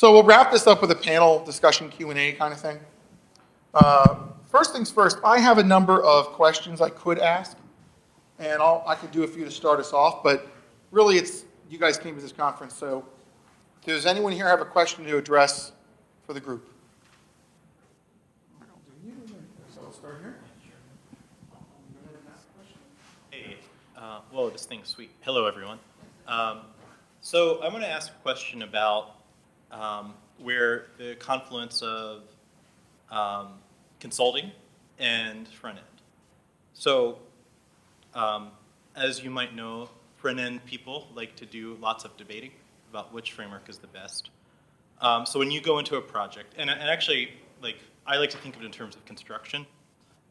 So we'll wrap this up with a panel discussion Q&A kind of thing. First things first, I have a number of questions I could ask, and I could do a few to start us off, but really it's, you guys came to this conference, so does anyone here have a question to address for the group? So I'll start here. Hey, whoa, this thing's sweet. Hello, everyone. So I want to ask a question about where the confluence of consulting and front end. So as you might know, front end people like to do lots of debating about which framework is the best. So when you go into a project, and actually, like, I like to think of it in terms of construction.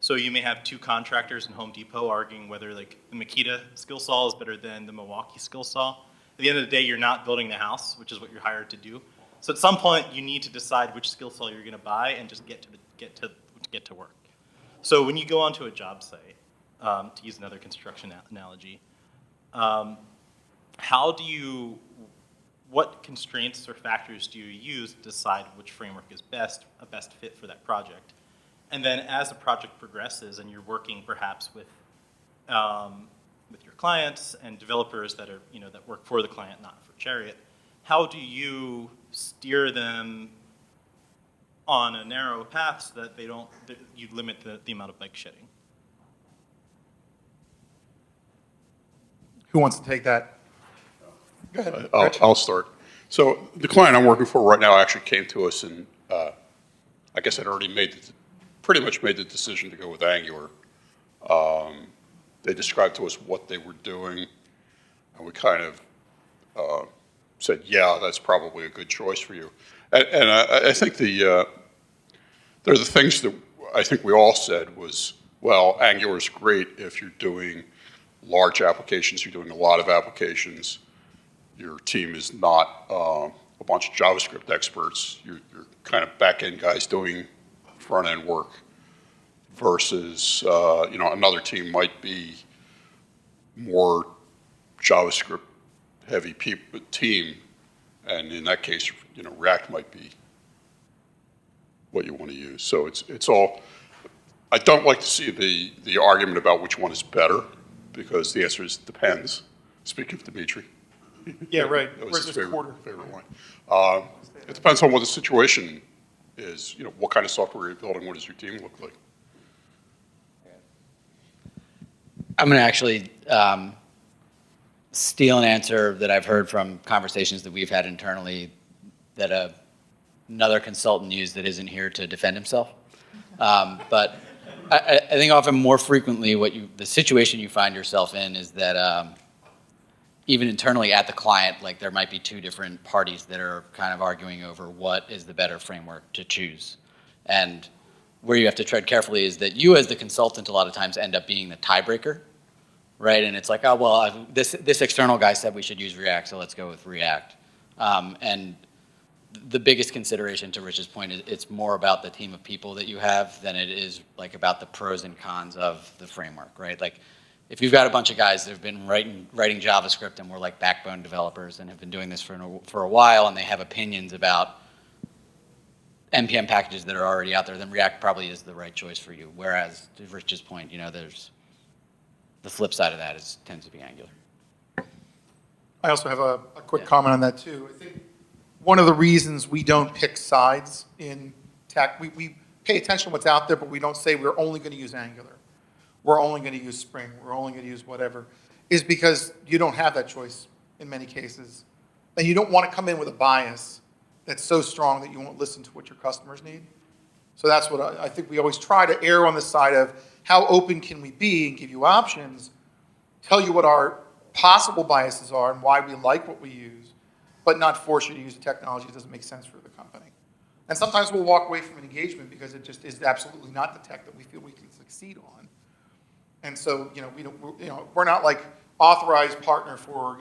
So you may have two contractors in Home Depot arguing whether like the Makita skill saw is better than the Milwaukee skill saw. At the end of the day, you're not building the house, which is what you're hired to do. So at some point, you need to decide which skill saw you're going to buy and just get to work. So when you go onto a job site, to use another construction analogy, what constraints or factors do you use to decide which framework is a best fit for that project? And then as the project progresses and you're working perhaps with your clients and developers that are, that work for the client, not for Chariot, how do you steer them on a narrow path so that you limit the amount of bike shedding? Who wants to take that? Go ahead. I'll start. So the client I'm working for right now actually came to us and I guess I'd already pretty much made the decision to go with Angular. They described to us what they were doing, and we kind of said, yeah, that's probably a good choice for you. And I think there are the things that I think we all said was, well, Angular is great if you're doing large applications, you're doing a lot of applications, your team is not a bunch of JavaScript experts, you're kind of back-end guys doing front-end work, versus another team might be more JavaScript heavy team, and in that case, React might be what you want to use. So it's all. I don't like to see the argument about which one is better, because the answer is depends. Speaking of Dimitri. Yeah, right. That was Where's his this favorite line. It depends on what the situation is. What kind of software you're building. What does your team look like? I'm going to actually steal an answer that I've heard from conversations that we've had internally that another consultant used that isn't here to defend himself. But I think often more frequently the situation you find yourself in is that even internally at the client, like there might be two different parties that are kind of arguing over what is the better framework to choose. And where you have to tread carefully is that you as the consultant a lot of times end up being the tiebreaker, right? And it's like, oh, well, this external guy said we should use React, so let's go with React. And the biggest consideration, to Rich's point, is it's more about the team of people that you have than it is like about the pros and cons of the framework, right? Like if you've got a bunch of guys that have been writing JavaScript and were like backbone developers and have been doing this for a while, and they have opinions about NPM packages that are already out there, then React probably is the right choice for you. Whereas, to Rich's point, there's the flip side of that tends to be Angular. I also have a quick comment on that too. I think one of the reasons we don't pick sides in tech, we pay attention to what's out there, but we don't say we're only going to use Angular. We're only going to use Spring. We're only going to use whatever, is because you don't have that choice in many cases. And you don't want to come in with a bias that's so strong that you won't listen to what your customers need. So that's what I think we always try to err on the side of how open can we be and give you options, tell you what our possible biases are and why we like what we use, but not force you to use a technology that doesn't make sense for the company. And sometimes we'll walk away from an engagement because it just is absolutely not the tech that we feel we can succeed on. And so, we're not like authorized partner for,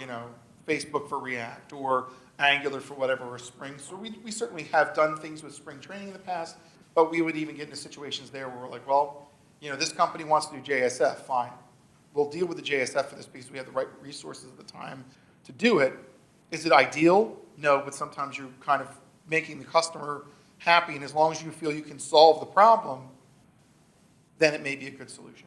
Facebook for React or Angular for whatever, or Spring. So we certainly have done things with Spring training in the past, but we would even get into situations there where we're like, well, this company wants to do JSF, fine. We'll deal with the JSF for this because we have the right resources at the time to do it. Is it ideal? No, but sometimes you kind of making the customer happy, and as long as you feel you can solve the problem, then it may be a good solution.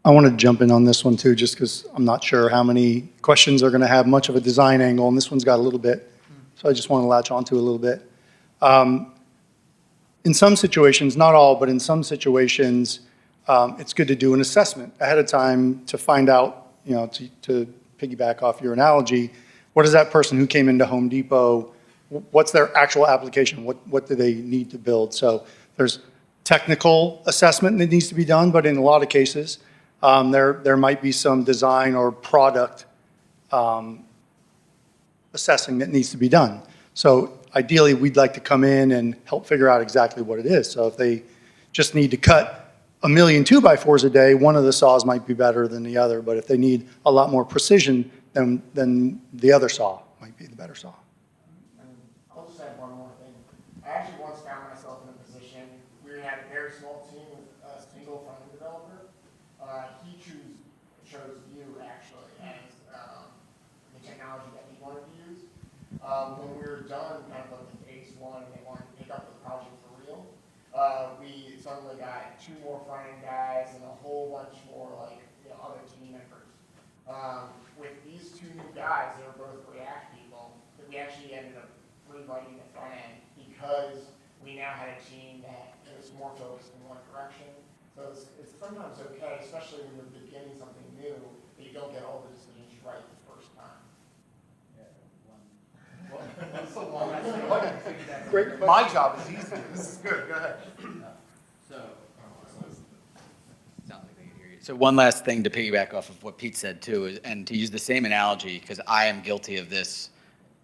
I want to jump in on this one too, just because I'm not sure how many questions are going to have much of a design angle, and this one's got a little bit. So I just want to latch onto a little bit. In some situations, not all, but in some situations, it's good to do an assessment ahead of time to find out, to piggyback off your analogy, what is that person who came into Home Depot, what's their actual application? What do they need to build? So there's technical assessment that needs to be done, but in a lot of cases, there might be some design or product assessing that needs to be done. So ideally, we'd like to come in and help figure out exactly what it is. So if they just need to cut 1 million 2x4s a day, one of the saws might be better than the other. But if they need a lot more precision, then the other saw might be the better saw. I'll just add one more thing. I actually once found myself in a position where we had a very small team with a single front-end developer. He chose Vue actually as the technology that we wanted to use. When we were done kind of like phase one and they wanted to pick up the project for real, we suddenly got 2 more front-end guys and a whole bunch more other team members. With these 2 new guys, they were both React people, that we actually ended up rewriting the front end because we now had a team that was more focused in one direction. So it's sometimes okay, especially when you're beginning something new, that you don't get all the decisions right the first time. That's so long. Great. My job is easy. This is good. Go ahead. So one last thing to piggyback off of what Pete said too, is, and to use the same analogy, because I am guilty of this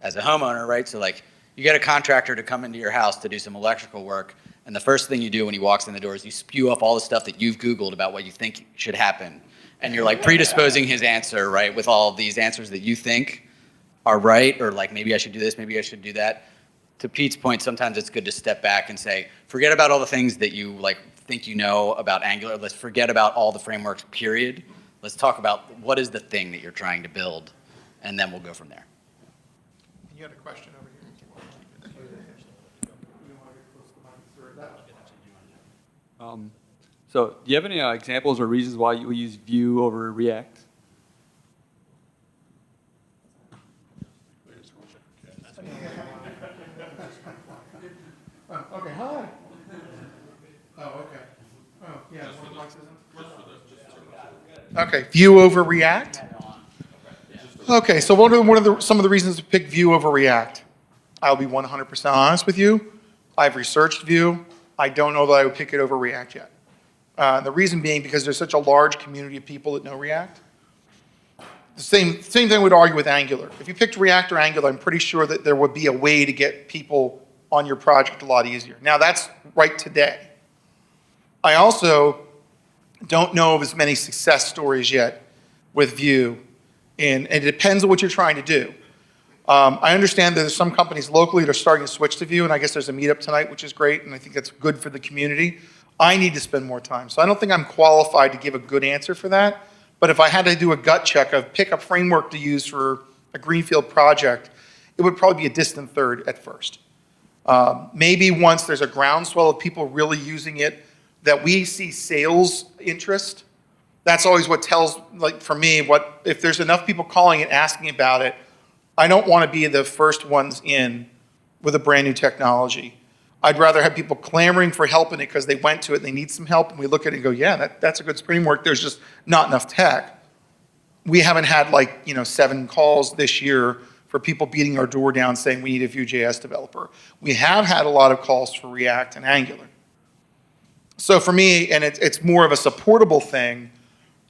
as a homeowner, right? So like you get a contractor to come into your house to do some electrical work, and the first thing you do when he walks in the door is you spew off all the stuff that you've Googled about what you think should happen. And you're like predisposing his answer, right, with all of these answers that you think are right, or like maybe I should do this, maybe I should do that. To Pete's point, sometimes it's good to step back and say, forget about all the things that you like think you know about Angular. Let's forget about all the frameworks, period. Let's talk about what is the thing that you're trying to build, and then we'll go from there. You had a question over here. So do you have any examples or reasons why you use Vue over React? Okay, hi. Oh, okay. Oh, yeah. Okay, Vue over React? Okay, so what are some of the reasons to pick Vue over React? I'll be 100% honest with you. I've researched Vue. I don't know that I would pick it over React yet. The reason being because there's such a large community of people that know React. The same thing I would argue with Angular. If you picked React or Angular, I'm pretty sure that there would be a way to get people on your project a lot easier. Now that's right today. I also don't know of as many success stories yet with Vue, and it depends on what you're trying to do. I understand that there's some companies locally that are starting to switch to Vue, and I guess there's a meetup tonight, which is great, and I think that's good for the community. I need to spend more time, so I don't think I'm qualified to give a good answer for that, but if I had to do a gut check of pick a framework to use for a greenfield project, it would probably be a distant third at first. Maybe once there's a groundswell of people really using it, that we see sales interest, that's always what tells, like for me, if there's enough people calling and asking about it, I don't want to be the first ones in with a brand new technology. I'd rather have people clamoring for help in it because they went to it and they need some help, and we look at it and go, yeah, that's a good framework, there's just not enough tech. We haven't had 7 calls this year for people beating our door down saying we need a Vue.js developer. We have had a lot of calls for React and Angular. So for me, and it's more of a supportable thing,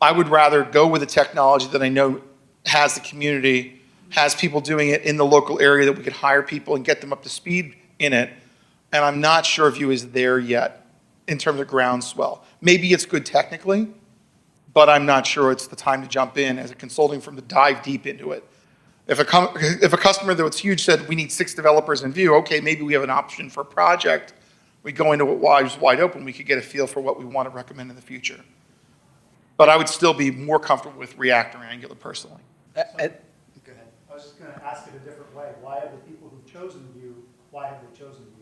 I would rather go with a technology that I know has the community, has people doing it in the local area that we could hire people and get them up to speed in it. And I'm not sure Vue is there yet in terms of groundswell. Maybe it's good technically, but I'm not sure it's the time to jump in as a consulting firm to dive deep into it. If a customer that was huge said we need 6 developers in Vue, okay, maybe we have an option for a project. We go into it wide open, we could get a feel for what we want to recommend in the future. But I would still be more comfortable with React or Angular personally. Go ahead. I was just going to ask it a different way. Why have the people who chosen Vue, why have they chosen Vue?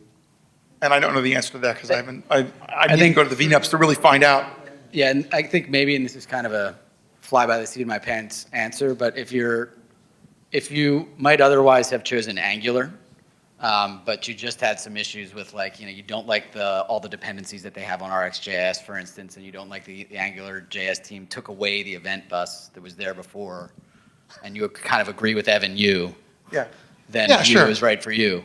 And I don't know the answer to that because I need to think- go to the VNUPs to really find out. Yeah, and I think maybe, and this is kind of a fly by the seat of my pants answer, but if you might otherwise have chosen Angular, but you just had some issues with you don't like all the dependencies that they have on RxJS, for instance, and you don't like the Angular JS team took away the event bus that was there before, and you kind of agree with Evan Yeah. then Yeah, Vue sure. is right for you.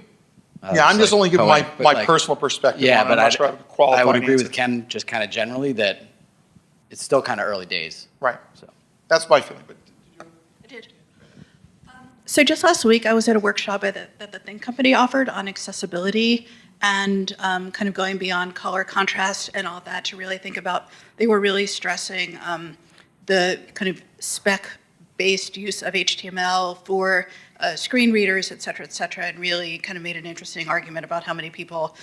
Yeah, I'm just only giving my But personal perspective. Yeah, on it. but I'm not sure I have a qualified I would agree answer. with Ken just kind of generally that it's still kind of early days. Right. So. That's my feeling. But I did. So just last week, I was at a workshop that the Think Company offered on accessibility and kind of going beyond color contrast and all that to really think about, they were really stressing the kind of spec-based use of HTML for screen readers, et cetera, and really kind of made an interesting argument about how many people,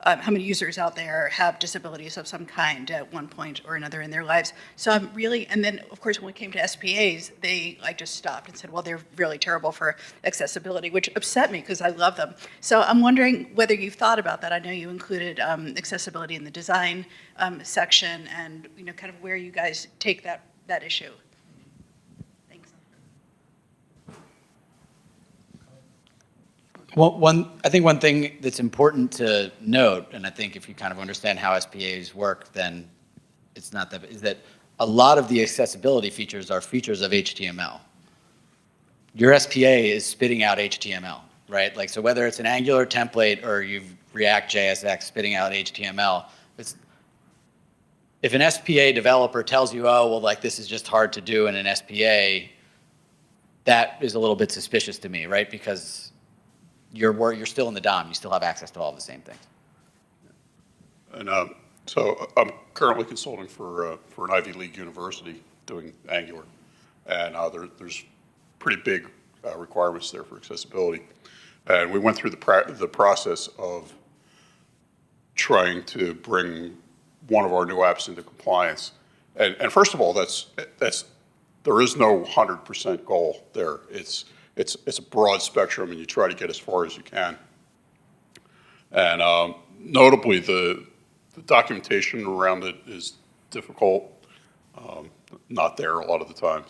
how many users out there have disabilities of some kind at one point or another in their lives. So I'm really, and then of course when it came to SPAs, they just stopped and said, well, they're really terrible for accessibility, which upset me because I love them. So I'm wondering whether you've thought about that. I know you included accessibility in the design section, and kind of where you guys take that issue. Thanks. Well, I think one thing that's important to note, and I think if you kind of understand how SPAs work, then it's not that, is that a lot of the accessibility features are features of HTML. Your SPA is spitting out HTML, right? So whether it's an Angular template or you've React JSX spitting out HTML, if an SPA developer tells you, oh, well, this is just hard to do in an SPA, that is a little bit suspicious to me, right? Because you're still in the DOM. You still have access to all the same things. And so I'm currently consulting for an Ivy League university doing Angular, and there's pretty big requirements there for accessibility. And we went through the process of trying to bring one of our new apps into compliance. And first of all, there is no 100% goal there. It's a broad spectrum, and you try to get as far as you can. And notably, the documentation around it is difficult, not there a lot of the times.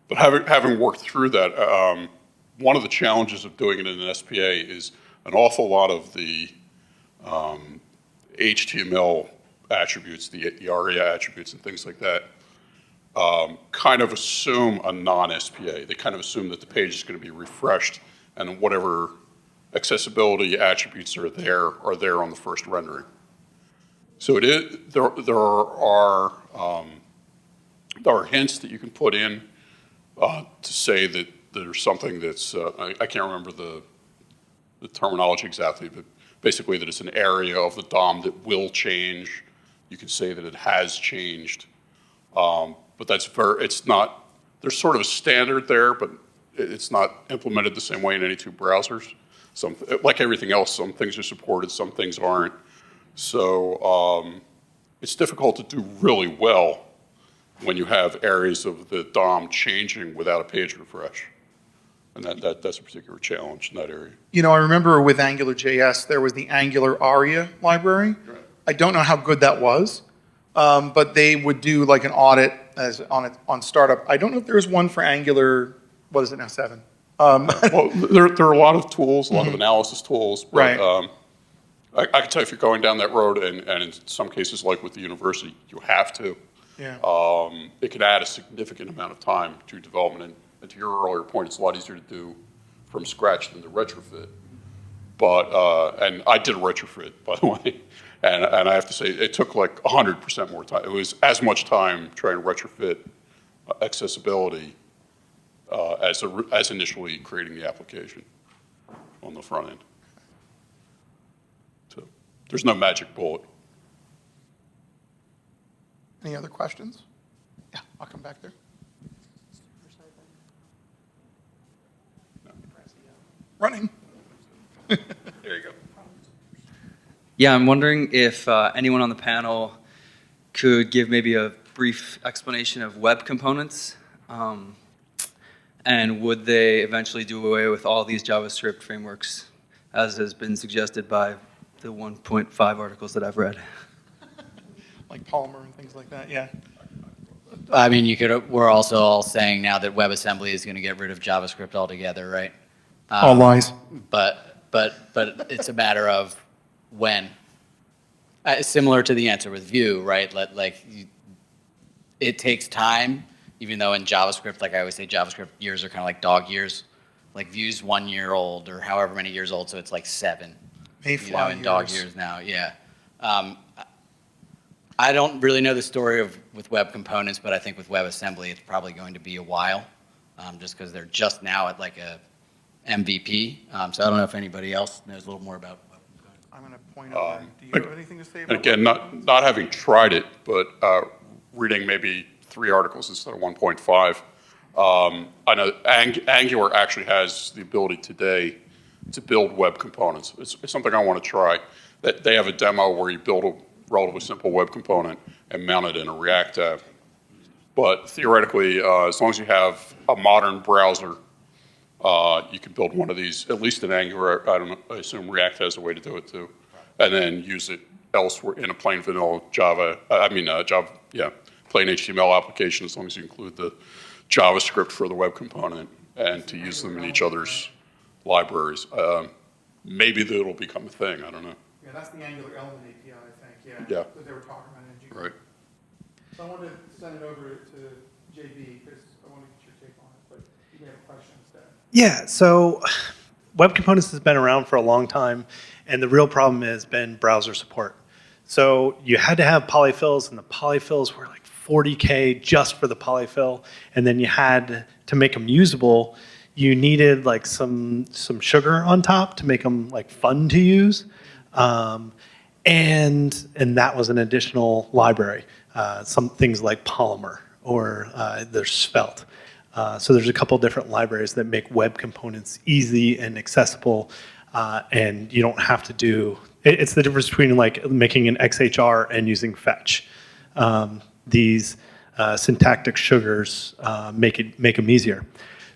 But having worked through that, one of the challenges of doing it in an SPA is an awful lot of the HTML attributes, the ARIA attributes and things like that, kind of assume a non-SPA. They kind of assume that the page is going to be refreshed and whatever accessibility attributes are there on the first rendering. So there are hints that you can put in to say that there's something that's, I can't remember the terminology exactly, but basically that it's an area of the DOM that will change. You can say that it has changed. But it's not, there's sort of a standard there, but it's not implemented the same way in any two browsers. Like everything else, some things are supported, some things aren't. So it's difficult to do really well when you have areas of the DOM changing without a page refresh. And that's a particular challenge in that area. I remember with AngularJS, there was the Angular ARIA library. Right. I don't know how good that was, but they would do an audit on startup. I don't know if there's one for Angular, what is it now, 7? Well, there are a lot of tools, a lot of analysis tools. But, Right. I can tell you if you're going down that road, and in some cases, like with the university, you have to. Yeah. It can add a significant amount of time to development. And to your earlier point, it's a lot easier to do from scratch than to retrofit. But, and I did a retrofit, by the way. And I have to say, it took 100% more time. It was as much time trying to retrofit accessibility as initially creating the application on the front end. So there's no magic bullet. Any other questions? Yeah, I'll come back there. Running. There you go. Yeah, I'm wondering if anyone on the panel could give maybe a brief explanation of web components. And would they eventually do away with all these JavaScript frameworks, as has been suggested by the 1.5 articles that I've read? Like Polymer and things like that, yeah. I mean, we're also all saying now that WebAssembly is going to get rid of JavaScript altogether, right? All lies. But it's a matter of when. Similar to the answer with Vue, right? It takes time, even though in JavaScript, like I always say, JavaScript years are kind of like dog years. Like Vue's 1 year old or however many years old, so it's like 7. Mayfly in dog years now, yeah. I don't really know the story with web components, but I think with WebAssembly, it's probably going to be a while, just because they're just now at like a MVP. So I don't know if anybody else knows a little more about web components. I'm going to point over. Do you have anything to say And about again, not having tried it, but reading maybe 3 articles instead of 1.5, I know Angular actually has the ability today to build web components. It's something I want to try. They have a demo where you build a relatively simple web component and mount it in a React app. But theoretically, as long as you have a modern browser, you can build one of these, at least in Angular. I don't know, I assume React has a way to do it too. And then use it elsewhere in a plain vanilla plain HTML application, as long as you include the JavaScript for the web component and to use them in each other's libraries. Maybe that'll become a thing, I don't know. Yeah, that's the Angular element API, I think, yeah. Yeah. That they were talking about in Angular. Right. So I wanted to send it over to JB because I want to get your take on it, but you may have a question instead. Yeah, so web components has been around for a long time, and the real problem has been browser support. So you had to have polyfills, and the polyfills were like $40K just for the polyfill, and then you had to make them usable. You needed like some sugar on top to make them like fun to use, and that was an additional library. Some things like Polymer or there's Svelte. So there's a couple different libraries that make web components easy and accessible, and you don't have to do. It's the difference between like making an XHR and using fetch. These syntactic sugars make them easier.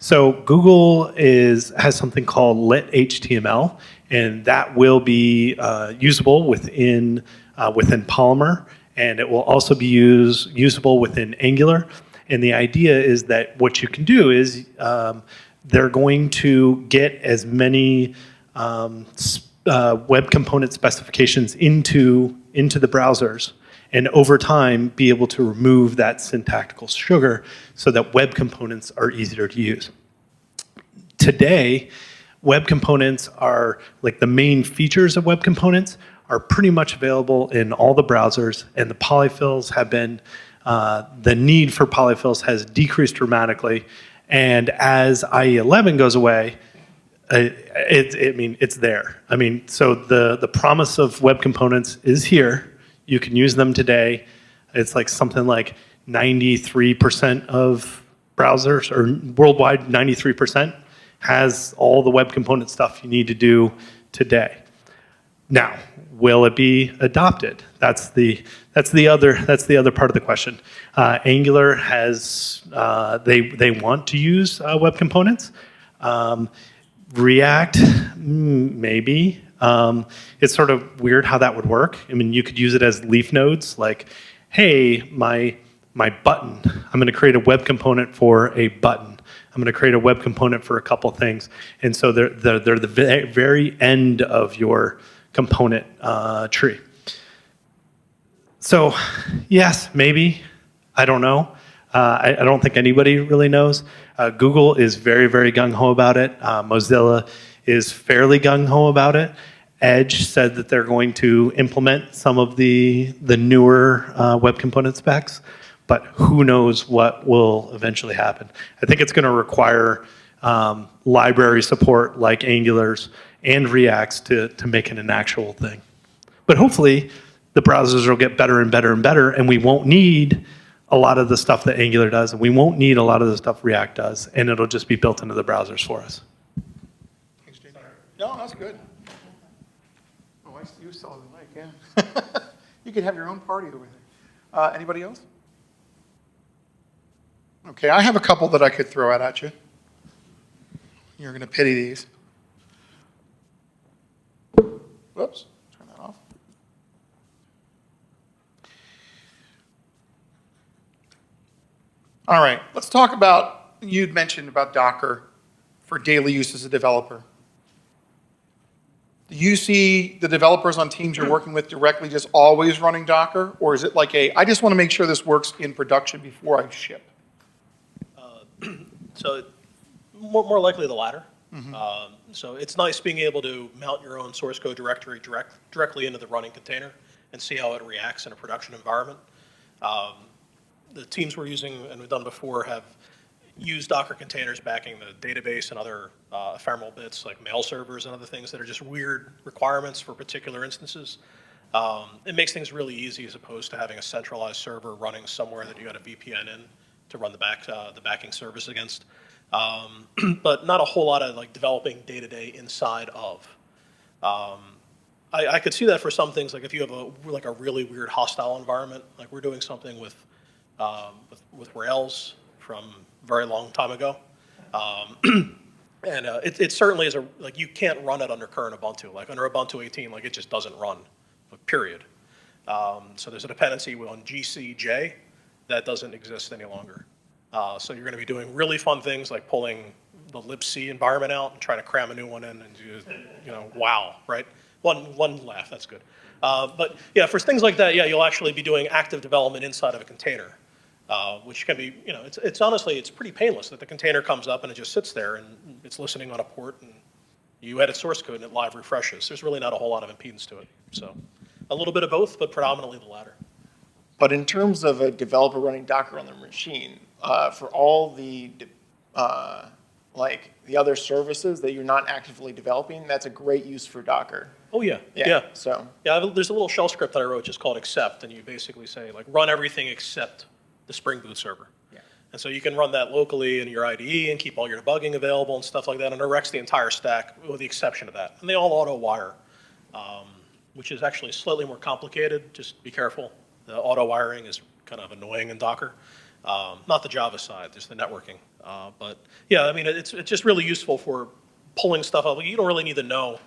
So Google has something called lit HTML, and that will be usable within Polymer, and it will also be usable within Angular. And the idea is that what you can do is they're going to get as many web component specifications into the browsers, and over time be able to remove that syntactical sugar so that web components are easier to use. Today, web components are, like the main features of web components are pretty much available in all the browsers, and the polyfills have been, the need for polyfills has decreased dramatically, and as IE11 goes away, it's there. I mean, so the promise of web components is here. You can use them today. It's like something like 93% of browsers, or worldwide 93%, has all the web component stuff you need to do today. Now, will it be adopted? That's the other part of the question. Angular has they want to use web components. React, maybe. It's sort of weird how that would work. I mean, you could use it as leaf nodes, like, hey, my button, I'm going to create a web component for a button. I'm going to create a web component for a couple things. And so they're the very end of your component tree. So yes, maybe. I don't know. I don't think anybody really knows. Google is very, very gung-ho about it. Mozilla is fairly gung-ho about it. Edge said that they're going to implement some of the newer web component specs, but who knows what will eventually happen. I think it's going to require library support like Angular's and React's to make it an actual thing. But hopefully, the browsers will get better and better and better, and we won't need a lot of the stuff that Angular does, and we won't need a lot of the stuff React does, and it'll just be built into the browsers for us. Thanks, JD. No, that's good. Oh, I see you saw the mic, yeah. You could have your own party over there. Anybody else? Okay, I have a couple that I could throw out at you. You're going to pity these. Whoops, turn that off. All right, let's talk about, you'd mentioned about Docker for daily use as a developer. Do you see the developers on teams you're working with directly just always running Docker? Or is it like I just want to make sure this works in production before I ship? So more likely the latter. So it's nice being able to mount your own source code directory directly into the running container and see how it reacts in a production environment. The teams we're using and we've done before have used Docker containers backing the database and other ephemeral bits like mail servers and other things that are just weird requirements for particular instances. It makes things really easy as opposed to having a centralized server running somewhere that you got a VPN in to run the backing service against. But not a whole lot of like developing day-to-day inside of. I could see that for some things, like if you have a really weird hostile environment, like we're doing something with Rails from a very long time ago. And it certainly is like you can't run it under current Ubuntu. Like under Ubuntu 18, like it just doesn't run, like, period. So there's a dependency on GCJ that doesn't exist any longer. So you're going to be doing really fun things like pulling the libc environment out and trying to cram a new one in and do, wow, right? One laugh, that's good. But yeah, for things like that, yeah, you'll actually be doing active development inside of a container, which can be, it's honestly, it's pretty painless that the container comes up and it just sits there and it's listening on a port and you edit source code and it live refreshes. There's really not a whole lot of impedance to it. So a little bit of both, but predominantly the latter. But in terms of a developer running Docker on their machine, for all the like the other services that you're not actively developing, that's a great use for Docker. Oh yeah, So there's a little shell script that I wrote just called except, and you basically say like run everything except the Spring Boot server. Yeah. And so you can run that locally in your IDE and keep all your debugging available and stuff like that, and it directs the entire stack with the exception of that. And they all auto wire, which is actually slightly more complicated. Just be careful. The auto wiring is kind of annoying in Docker. Not the Java side, there's the networking. But yeah, I mean, it's just really useful for pulling stuff up. You don't really need to know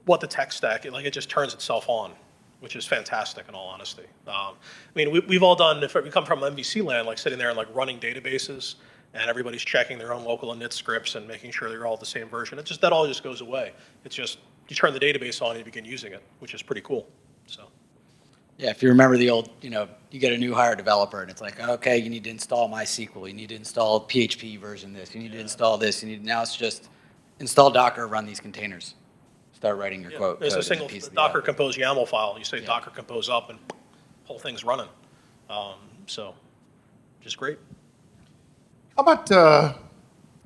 what the tech stack is. Like it just turns itself on, which is fantastic in all honesty. I mean, we've all done, if we come from MVC land, like sitting there and like running databases and everybody's checking their own local init scripts and making sure they're all the same version. That all just goes away. It's just, you turn the database on and you begin using it, which is pretty cool, so. Yeah, if you remember the old, you get a new hire developer and it's like, okay, you need to install MySQL, you need to install PHP version this, you need to install this, now it's just install Docker, run these containers. Start writing your quote. There's a single Docker compose YAML file. You say Docker compose up and whole thing's running. So just great. How about,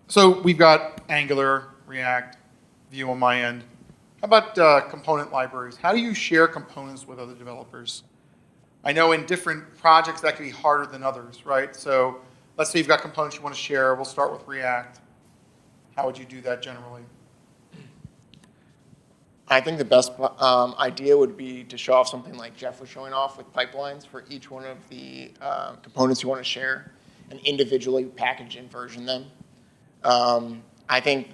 so we've got Angular, React, Vue on my end. How about component libraries? How do you share components with other developers? I know in different projects that can be harder than others, right? So let's say you've got components you want to share. We'll start with React. How would you do that generally? I think the best idea would be to show off something like Jeff was showing off with pipelines for each one of the components you want to share and individually package and version them. I think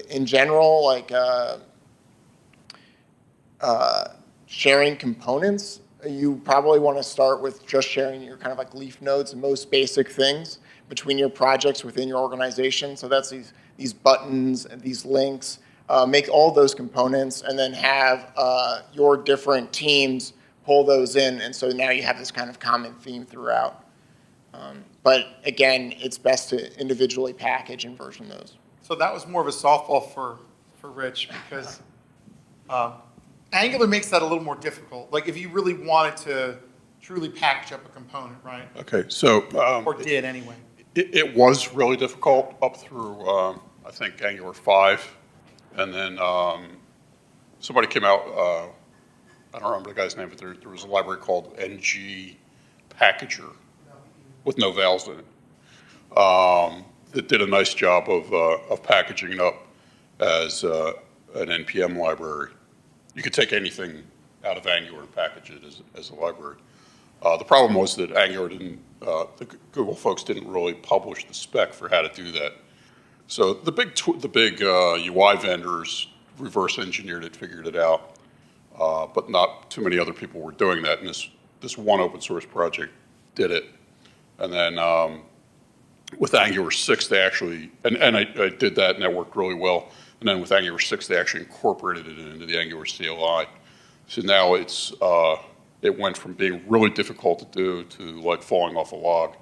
in general, like sharing components, you probably want to start with just sharing your kind of like leaf nodes and most basic things between your projects within your organization. So that's these buttons and these links. Make all those components and then have your different teams pull those in. And so now you have this kind of common theme throughout. But again, it's best to individually package and version those. So that was more of a softball for Rich because Angular makes that a little more difficult. Like if you really wanted to truly package up a component, right? Okay, so. Or did anyway. It was really difficult up through, I think, Angular 5. And then somebody came out, I don't remember the guy's name, but there was a library called NG Packager with no vowels in it. That did a nice job of packaging it up as an NPM library. You could take anything out of Angular and package it as a library. The problem was that Angular didn't, the Google folks didn't really publish the spec for how to do that. So the big UI vendors reverse engineered it, figured it out, but not too many other people were doing that. And this one open source project did it. And then with Angular 6, they actually, and I did that, and that worked really well. And then with Angular 6, they actually incorporated it into the Angular CLI. So now it went from being really difficult to do to like falling off a log.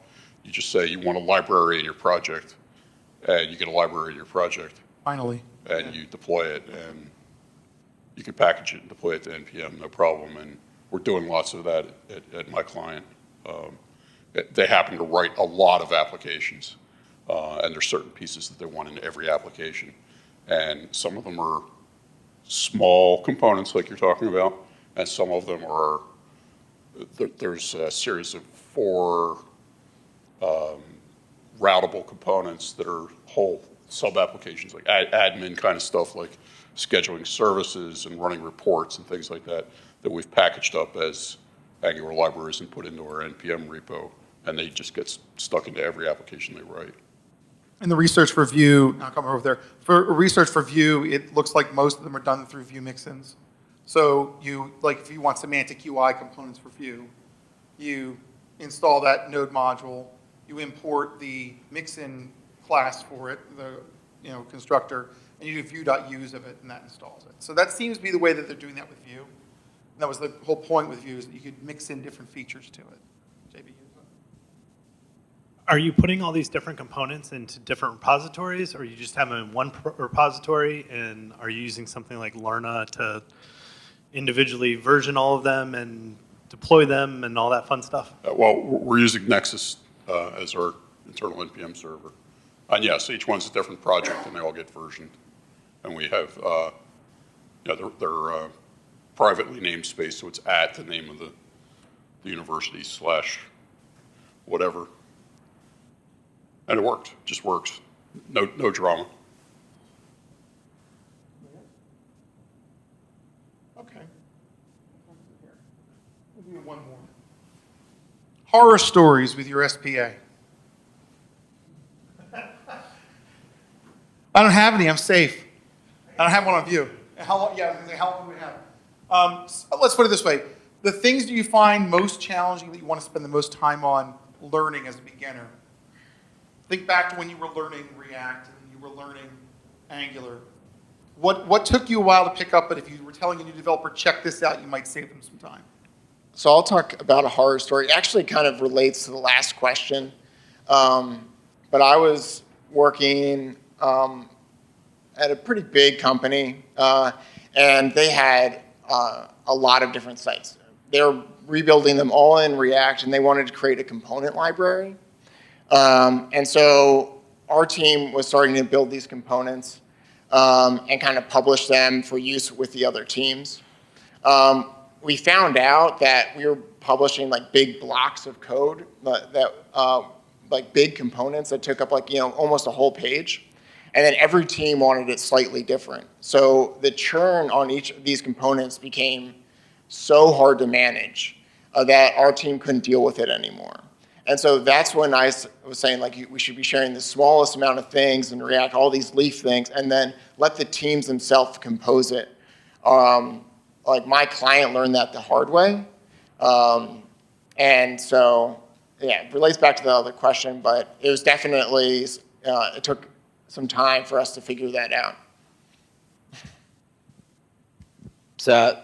You just say you want a library in your project, and you get a library in your project. Finally. And you deploy it, and you can package it and deploy it to NPM, no problem. And we're doing lots of that at my client. They happen to write a lot of applications, and there's certain pieces that they want in every application. And some of them are small components like you're talking about, and some of them are, there's a series of 4 routable components that are whole sub-applications, like admin kind of stuff, like scheduling services and running reports and things like that, that we've packaged up as Angular libraries and put into our NPM repo, and they just get stuck into every application they write. And the research for Vue, I'll come over there. For research for Vue, it looks like most of them are done through Vue mixins. So if you want semantic UI components for Vue, you install that node module, you import the mixin class for it, the constructor, and you do vue.use of it, and that installs it. So that seems to be the way that they're doing that with Vue. And that was the whole point with Vue, is that you could mix in different features to it. JB? Are you putting all these different components into different repositories, or you just have them in one repository, and are you using something like Lerna to individually version all of them and deploy them and all that fun stuff? Well, we're using Nexus as our internal NPM server. And yes, each one's a different project, and they all get versioned. And we have, they're privately named space, so it's at the name of the university / whatever. And it worked, just works. No drama. Okay. We'll do one more. Horror stories with your SPA. I don't have any, I'm safe. I don't have one on Vue. How long, how long do we have? Let's put it this way. The things that you find most challenging that you want to spend the most time on learning as a beginner. Think back to when you were learning React and you were learning Angular. What took you a while to pick up, but if you were telling a new developer, check this out, you might save them some time? So I'll talk about a horror story. It actually kind of relates to the last question. But I was working at a pretty big company, and they had a lot of different sites. They were rebuilding them all in React, and they wanted to create a component library. And so our team was starting to build these components and kind of publish them for use with the other teams. We found out that we were publishing like big blocks of code like big components that took up almost a whole page. And then every team wanted it slightly different. So the churn on each of these components became so hard to manage that our team couldn't deal with it anymore. And so that's when I was saying we should be sharing the smallest amount of things in React, all these Leaf things, and then let the teams themselves compose it. My client learned that the hard way. And so, yeah, it relates back to the other question, but it was definitely, it took some time for us to figure that out. So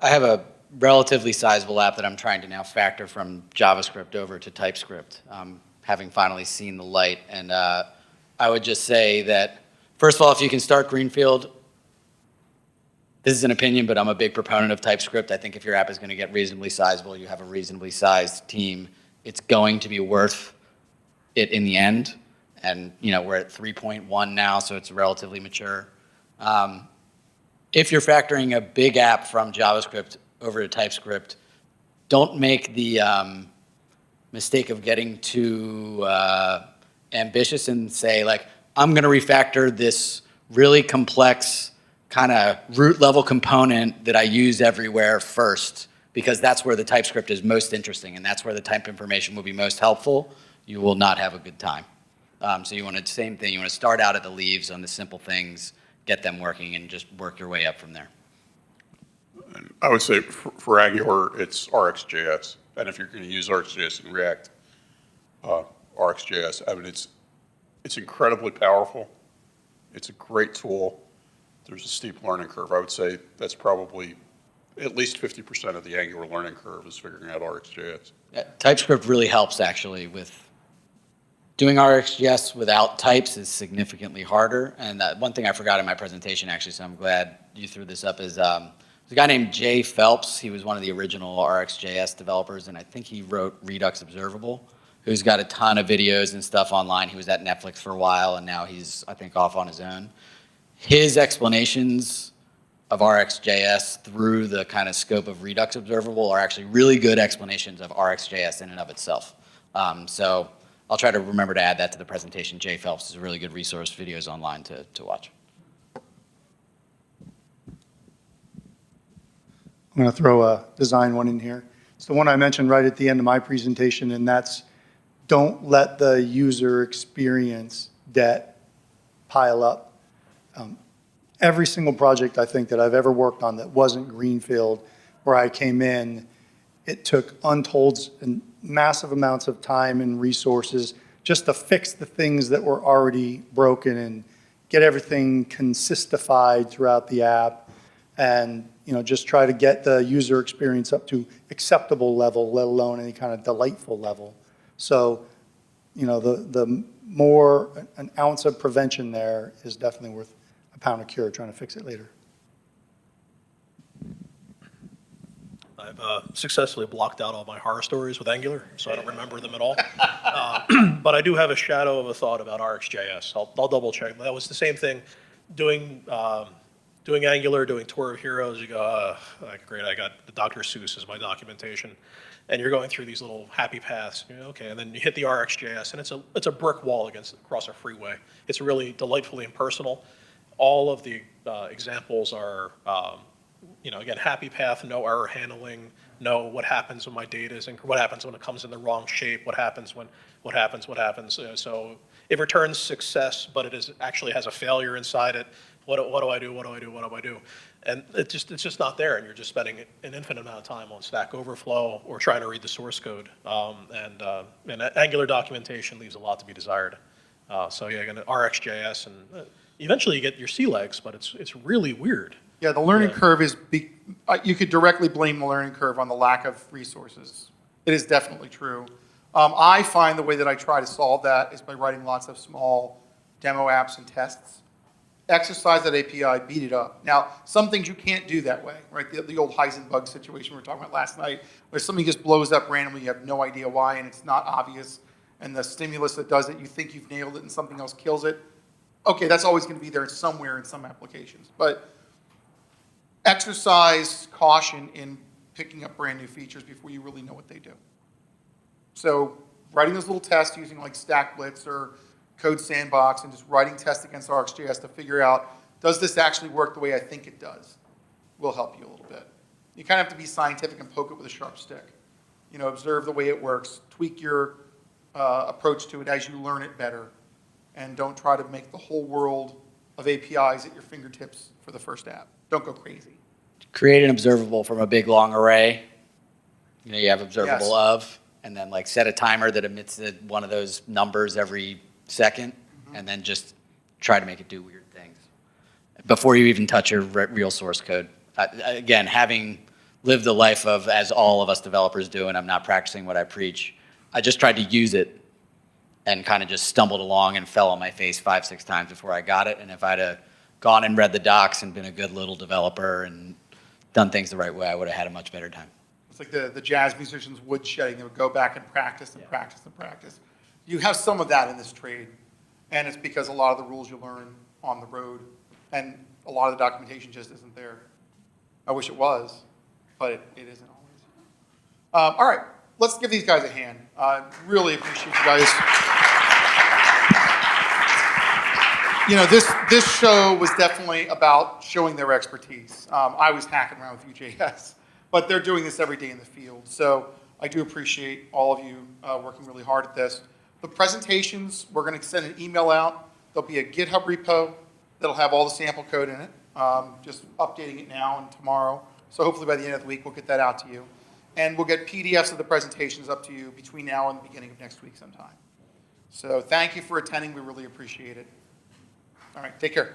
I have a relatively sizable app that I'm trying to now factor from JavaScript over to TypeScript, having finally seen the light. And I would just say that, first of all, if you can start Greenfield, this is an opinion, but I'm a big proponent of TypeScript. I think if your app is going to get reasonably sizable, you have a reasonably sized team, it's going to be worth it in the end. And we're at 3.1 now, so it's relatively mature. If you're factoring a big app from JavaScript over to TypeScript, don't make the mistake of getting too ambitious and say, I'm going to refactor this really complex kind of root level component that I use everywhere first, because that's where the TypeScript is most interesting, and that's where the type information will be most helpful. You will not have a good time. So you want to, same thing, you want to start out at the leaves on the simple things, get them working, and just work your way up from there. I would say for Angular, it's RxJS. And if you're going to use RxJS and React, RxJS, I mean, it's incredibly powerful. It's a great tool. There's a steep learning curve. I would say that's probably at least 50% of the Angular learning curve is figuring out RxJS. Yeah, TypeScript really helps actually with doing RxJS without types is significantly harder. And one thing I forgot in my presentation actually, so I'm glad you threw this up, is there's a guy named Jay Phelps. He was one of the original RxJS developers, and I think he wrote Redux Observable, who's got a ton of videos and stuff online. He was at Netflix for a while, and now he's, I think, off on his own. His explanations of RxJS through the kind of scope of Redux Observable are actually really good explanations of RxJS in and of itself. So I'll try to remember to add that to the presentation. Jay Phelps is a really good resource, videos online to watch. I'm going to throw a design one in here. It's the one I mentioned right at the end of my presentation, and that's don't let the user experience debt pile up. Every single project I think that I've ever worked on that wasn't greenfield, where I came in, it took untold and massive amounts of time and resources just to fix the things that were already broken and get everything consistified throughout the app, and just try to get the user experience up to acceptable level, let alone any kind of delightful level. So, the more an ounce of prevention there is definitely worth a pound of cure trying to fix it later. I've successfully blocked out all my horror stories with Angular, so I don't remember them at all. But I do have a shadow of a thought about RxJS. I'll double check. That was the same thing. Doing Angular, doing Tour of Heroes, you go, great, I got the Dr. Seuss as my documentation. And you're going through these little happy paths. Okay, and then you hit the RxJS, and it's a brick wall across a freeway. It's really delightfully impersonal. All of the examples are, again, happy path, no error handling, know what happens when my data is, what happens when it comes in the wrong shape, what happens. So it returns success, but it actually has a failure inside it. What do I do? And it's just not there, and you're just spending an infinite amount of time on Stack Overflow or trying to read the source code. And Angular documentation leaves a lot to be desired. So yeah, again, RxJS, and eventually you get your sea legs, but it's really weird. Yeah, the learning curve is, you could directly blame the learning curve on the lack of resources. It is definitely true. I find the way that I try to solve that is by writing lots of small demo apps and tests. Exercise that API, beat it up. Now, some things you can't do that way, right? The old Heisenberg situation we were talking about last night, where something just blows up randomly, you have no idea why, and it's not obvious, and the stimulus that does it, you think you've nailed it, and something else kills it. Okay, that's always going to be there somewhere in some applications. But exercise caution in picking up brand new features before you really know what they do. So writing those little tests using like Stack Blitz or Code Sandbox and just writing tests against RxJS to figure out, does this actually work the way I think it does, will help you a little bit. You kind of have to be scientific and poke it with a sharp stick. Observe the way it works, tweak your approach to it as you learn it better, and don't try to make the whole world of APIs at your fingertips for the first app. Don't go crazy. Create an observable from a big long array. You have observable Yes. of, and then like set a timer that emits one of those numbers every second, and then just try to make it do weird things before you even touch your real source code. Again, having lived the life of, as all of us developers do, and I'm not practicing what I preach, I just tried to use it and kind of just stumbled along and fell on my face 5-6 times before I got it. And if I'd have gone and read the docs and been a good little developer and done things the right way, I would have had a much better time. It's like the jazz musicians woodshedding. They would go back and practice and practice and practice. You have some of that in this trade, and it's because a lot of the rules you learn on the road, and a lot of the documentation just isn't there. I wish it was, but it isn't always. All right, let's give these guys a hand. Really appreciate you guys. This show was definitely about showing their expertise. I was hacking around with Vue.js, but they're doing this every day in the field. So I do appreciate all of you working really hard at this. The presentations, we're going to send an email out. There'll be a GitHub repo that'll have all the sample code in it. Just updating it now and tomorrow. So hopefully by the end of the week, we'll get that out to you. And we'll get PDFs of the presentations up to you between now and the beginning of next week sometime. So thank you for attending. We really appreciate it. All right, take care.